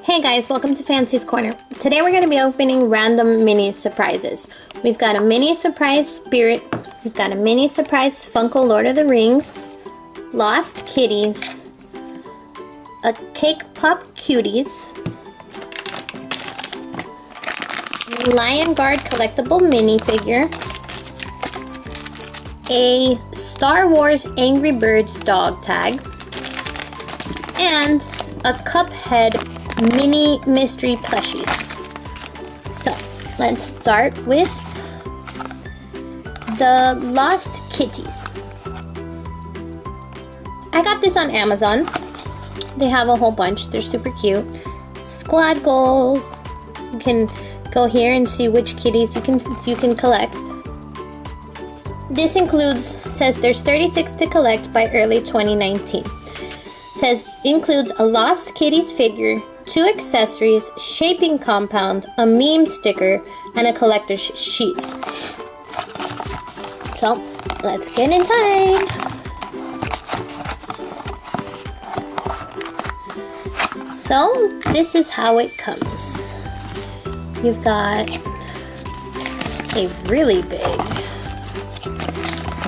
Hey guys, welcome to Fancy's Corner. Today we're going to be opening random mini surprises. We've got a mini surprise Spirit, we've got a mini surprise Funko Lord of the Rings, Lost Kitties, a Cake Pop Cuties, Lion Guard collectible minifigure, a Star Wars Angry Birds dog tag, and a Cuphead mini mystery plushies. So let's start with the Lost Kitties. I got this on Amazon. They have a whole bunch. They're super cute. Squad goals. You can go here and see which kitties you can collect. This says there's 36 to collect by early 2019. Includes a Lost Kitties figure, 2 accessories, shaping compound, a meme sticker, and a collector's sheet. So, let's get inside. So, this is how it comes. You've got a really big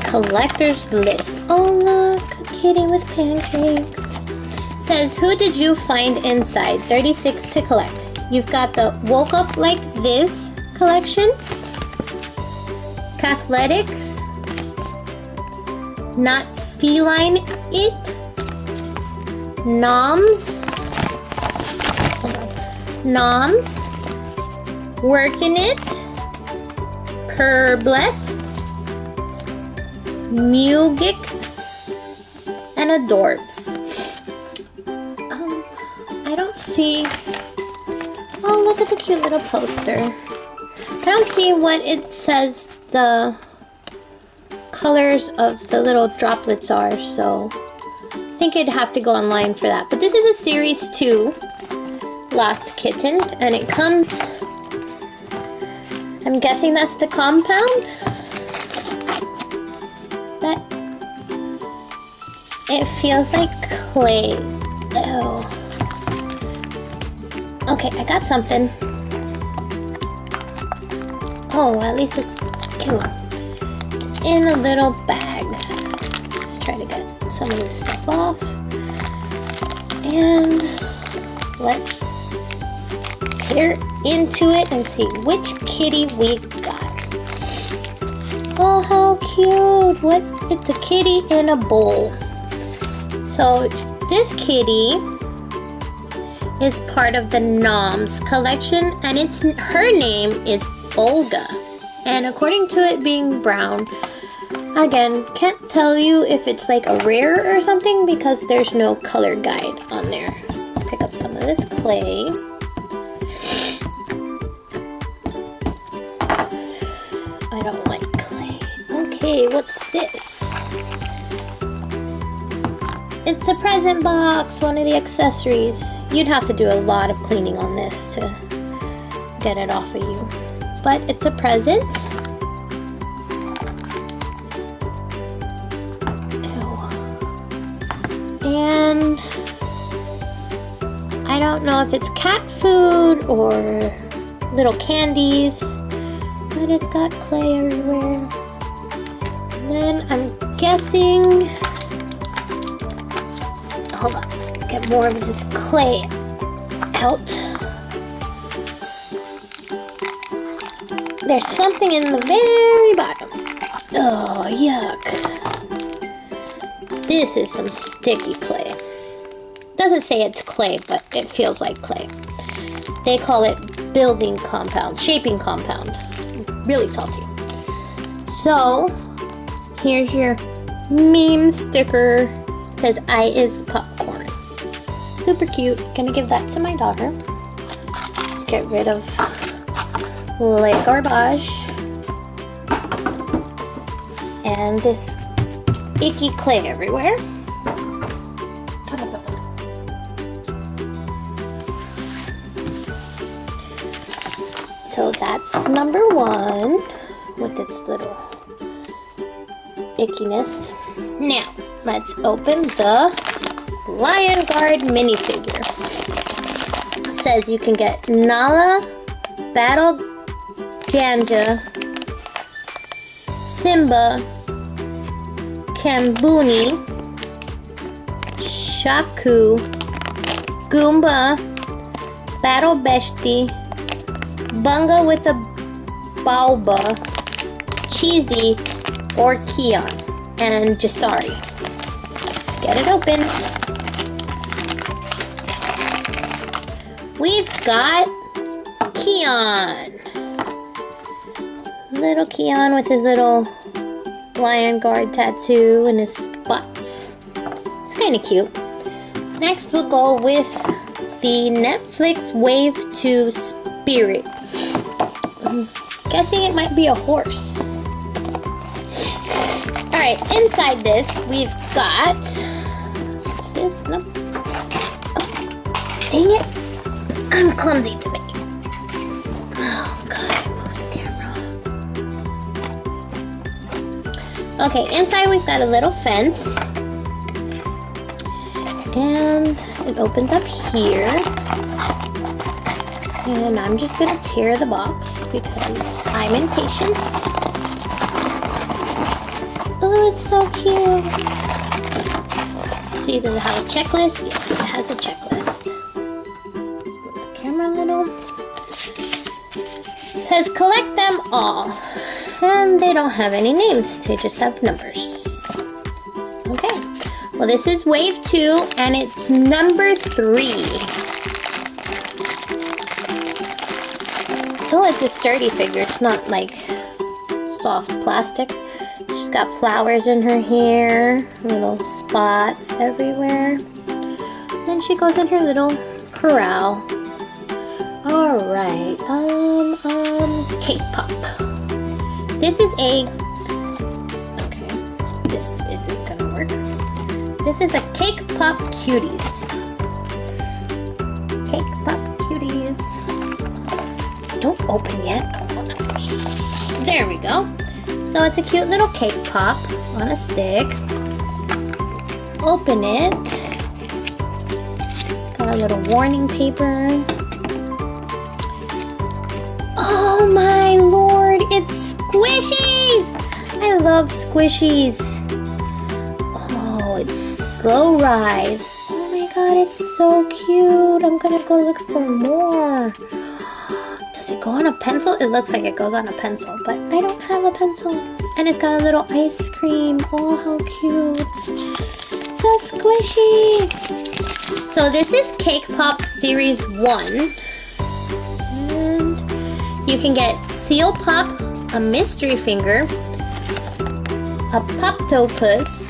collector's list. Oh look, a kitty with pancakes. Says, who did you find inside? 36 to collect. You've got the Woke Up Like This collection, Cathletics, Not Feline It, Noms, Workin' It, Purbless, Mugic, and Adorbs. I don't see... Oh, look at the cute little poster. I don't see what it says the colors of the little droplets are, so I think I'd have to go online for that. But this is a Series 2 Lost Kitten, and it comes... I'm guessing that's the compound? That... It feels like clay. Oh. Okay, I got something. Oh, at least it's cute. In a little bag. Let's try to get some of this stuff off. And let's tear into it and see which kitty we got. Oh, how cute! It's a kitty in a bowl. So this kitty is part of the Noms collection, and her name is Olga. And according to it being brown, again, can't tell you if it's like a rare or something because there's no color guide on there. Pick up some of this clay. I don't like clay. Okay, what's this? It's a present box, one of the accessories. You'd have to do a lot of cleaning on this to get it off of you. But it's a present. Ew. And I don't know if it's cat food or little candies, but it's got clay everywhere. And then I'm guessing... Hold on. Get more of this clay out. There's something in the very bottom. Oh, yuck. This is some sticky clay. Doesn't say it's clay, but it feels like clay. They call it building compound, shaping compound. Really salty. So, here's your meme sticker. It says, I is popcorn. Super cute. Gonna give that to my daughter. Let's get rid of like garbage and this icky clay everywhere. So that's number 1 with its little ickiness. Now let's open the Lion Guard minifigure. says you can get Nala, Battle Janja, Simba, Kambuni, Shaku, Goomba, Battle Beshti, Bunga with a Balba, Cheesy, or Keon, and Jasari. Let's get it open. We've got Keon. Little Keon with his little lion guard tattoo and his spots. It's kind of cute. Next we'll go with the Netflix Wave 2 Spirit. I'm guessing it might be a horse. Alright, inside this we've got... What's this? Nope. Oh, dang it. I'm clumsy today. Oh god, I moved the camera. Okay, inside we've got a little fence. And it opens up here. And I'm just gonna tear the box because I'm impatient. Oh, it's so cute. See, does it have a checklist? Yes, it has a checklist. Camera a little. It says collect them all. And they don't have any names, they just have numbers. Okay, well this is wave 2 and it's number 3. Oh, it's a sturdy figure, it's not like soft plastic. She's got flowers in her hair, little spots everywhere. Then she goes in her little corral. Alright, Cake Pop. This is a... Okay, this isn't gonna work. This is a Cake Pop Cuties. Cake Pop Cuties. Don't open yet. There we go. So it's a cute little cake pop on a stick. Open it. Got a little warning paper. Oh my lord, it's squishies! I love squishies. Oh, it's Slow Rise. Oh my god, it's so cute. I'm gonna go look for more. Does it go on a pencil? It looks like it goes on a pencil, but I don't have a pencil. And it's got a little ice cream. Oh, how cute. So squishy. So this is Cake Pop Series 1. And you can get Seal Pop, a mystery finger, a Poptopus,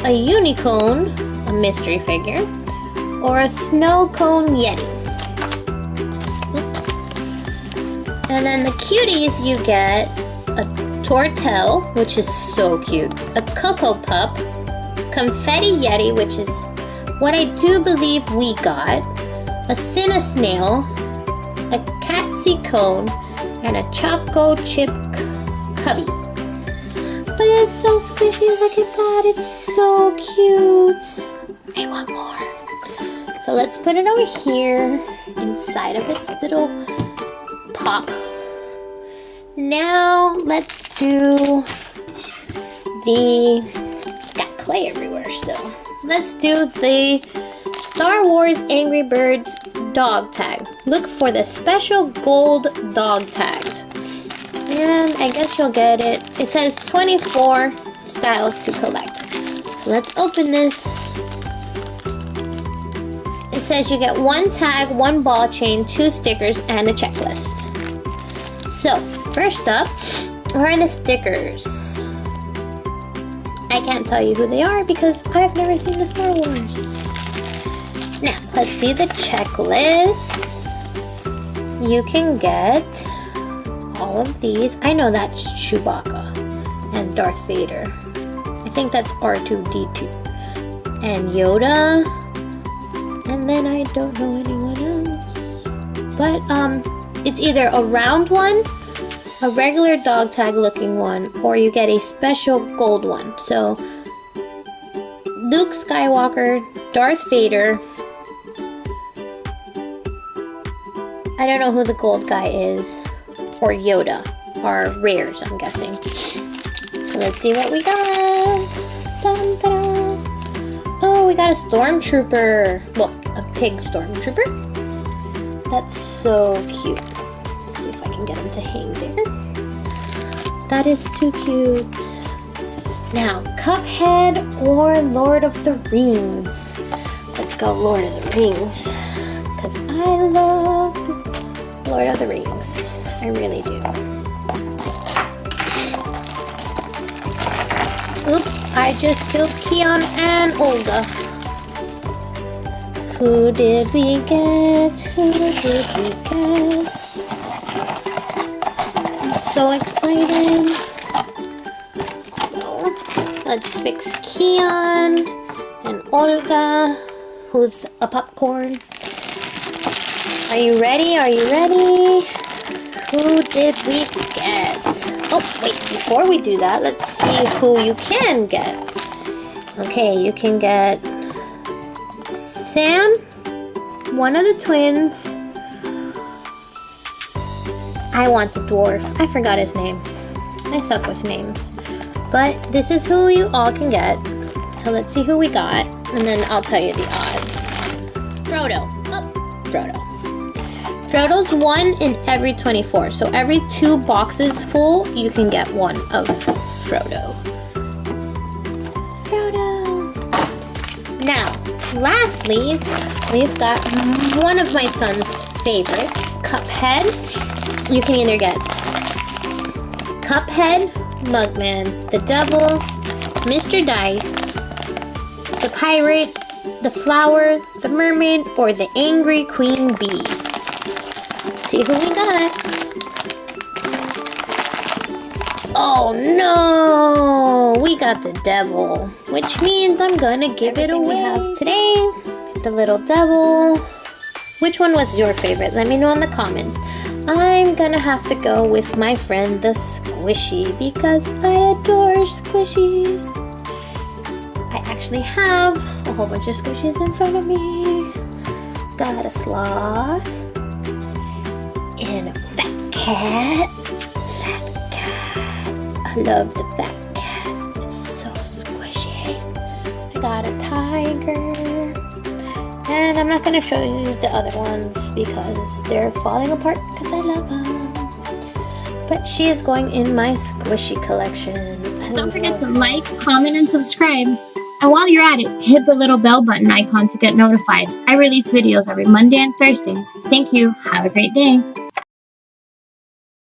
a Unicorn, a mystery figure, or a Snow Cone Yeti. And then the cuties you get a Tortel, which is so cute, a Cocoa Pup, Confetti Yeti, which is what I do believe we got, a Cinnasnail, a Catsy Cone, and a Choco Chip Cubby. But it's so squishy, look at that, it's so cute. I want more. So let's put it over here inside of its little pop. Now let's do got clay everywhere still. Let's do the Star Wars Angry Birds dog tag. Look for the special gold dog tags. And I guess you'll get it. It says 24 styles to collect. So let's open this. It says you get 1 tag, 1 ball chain, 2 stickers, and a checklist. So, first up are the stickers. I can't tell you who they are because I've never seen the Star Wars. Now, let's see the checklist. You can get all of these. I know that's Chewbacca and Darth Vader. I think that's R2-D2. And Yoda. And then I don't know anyone else. But, it's either a round one, a regular dog tag looking one, or you get a special gold one. So, Luke Skywalker, Darth Vader, I don't know who the gold guy is. Or Yoda. Or rares, I'm guessing. So let's see what we got. Dun, dun. Oh, we got a stormtrooper. Well, a pig stormtrooper. That's so cute. Let's see if I can get him to hang there. That is too cute. Now, Cuphead or Lord of the Rings. Let's go Lord of the Rings. Because I love Lord of the Rings. I really do. Oops, I just killed Keon and Olga. Who did we get? Who did we get? I'm so excited. So, let's fix Keon and Olga, who's a popcorn. Are you ready? Are you ready? Who did we get? Oh, wait, before we do that, let's see who you can get. Okay, you can get Sam, one of the twins. I want the dwarf. I forgot his name. I suck with names. But this is who you all can get. So let's see who we got, and then I'll tell you the odds. Frodo. Oh, Frodo. Frodo's 1 in every 24. So every 2 boxes full, you can get one of Frodo. Frodo. Now, lastly, we've got one of my son's favorites, Cuphead. You can either get Cuphead, Mugman, the Devil, Mr. Dice, the Pirate, the Flower, the Mermaid, or the Angry Queen Bee. See who we got. Oh no! We got the Devil, which means I'm gonna give it away. We have today, the little Devil. Which one was your favorite? Let me know in the comments. I'm gonna have to go with my friend the Squishy because I adore squishies. I actually have a whole bunch of squishies in front of me. Got a sloth and a fat cat. Fat cat. I love the fat cat. It's so squishy. I got a tiger. And I'm not going to show you the other ones because they're falling apart because I love them. But she is going in my squishy collection. Don't forget to like, comment, and subscribe. And while you're at it, hit the little bell button icon to get notified. I release videos every Monday and Thursday. Thank you. Have a great day.